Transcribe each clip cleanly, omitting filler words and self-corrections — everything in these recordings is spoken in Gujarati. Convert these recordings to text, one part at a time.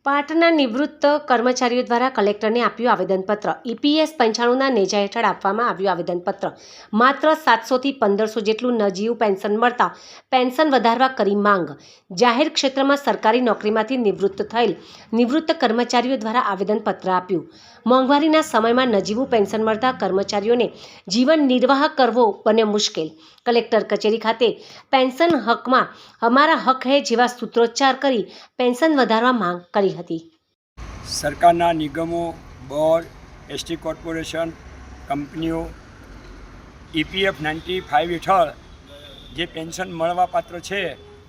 પાટણના નિવૃત્ત કર્મચારીઓ દ્વારા કલેક્ટરને આપ્યું આવેદનપત્ર। EPS 95ના નેજા હેઠળ આપવામાં આવ્યું આવેદનપત્ર। માત્ર 700 થી 1500 જેટલું નજીવું પેન્શન મળતા પેન્શન વધારવા કરી માંગ। જાહેર ક્ષેત્રમાં સરકારી નોકરીમાંથી નિવૃત્ત થયેલ નિવૃત્ત કર્મચારીઓ દ્વારા આવેદનપત્ર આપ્યું। મોંઘવારીના સમયમાં નજીવું પેન્શન મળતા કર્મચારીઓને જીવન નિર્વાહ કરવો બને મુશ્કેલ। કલેક્ટર કચેરી ખાતે પેન્શન હકમાં અમારા હક હે જેવા સૂત્રોચ્ચાર કરી પેન્શન વધારવા માંગ કરી હતી। સરકારના નિગમો, બોર્ડ, એસટી કોર્પોરેશન, કંપનીઓ EPF 95 હેઠળ જે પેન્શન મળવાપાત્ર છે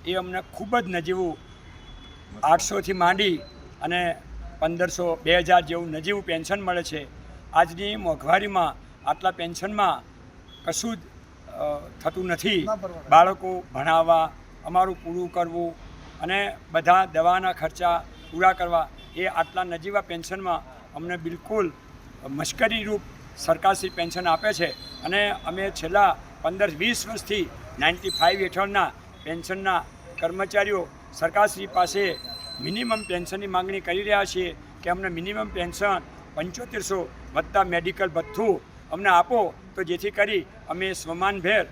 એ અમને ખૂબ જ નજીવું 800થી માંડી અને 1500 2000 જેવું નજીવું પેન્શન મળે છે। આજની મોંઘવારીમાં આટલા પેન્શનમાં કશું જ થતું નથી। બાળકો ભણાવવા, અમારું પૂરું કરવું અને બધા દવાના ખર્ચા પૂરા કરવા એ આટલા નજીવા પેન્શનમાં અમને બિલકુલ મશ્કરીરૂપ સરકારશ્રી પેન્શન આપે છે। અને અમે છેલ્લા 15-20 વર્ષથી 95 હેઠળના પેન્શનના કર્મચારીઓ સરકારશ્રી પાસે મિનિમમ પેન્શનની માગણી કરી રહ્યા છીએ કે અમને મિનિમમ પેન્શન 7500 વત્તા મેડિકલ ભથ્થું અમને આપો તો જેથી કરી અમે સ્વમાનભેર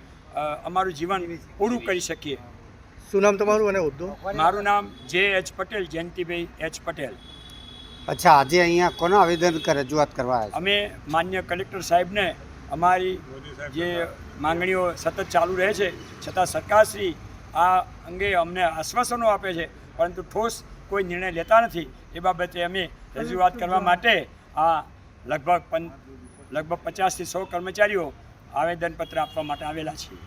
અમારું જીવન પૂરું કરી શકીએ। શું નામ તમારું અને હોદ્દો? મારું નામ J.H. પટેલ, જયંતિભાઈ H. પટેલ। અચ્છા, આજે અહીંયા કોનો આવેદન રજૂઆત કરવા આવ્યા? અમે માન્ય કલેક્ટર સાહેબને અમારી જે માંગણીઓ સતત ચાલુ રહે છે છતાં સરકારશ્રી આ અંગે અમને આશ્વાસનો આપે છે પરંતુ ઠોસ કોઈ નિર્ણય લેતા નથી। એ બાબતે અમે રજૂઆત કરવા માટે આ લગભગ 50 થી 100 કર્મચારીઓ આવેદનપત્ર આપવા માટે આવેલા છીએ।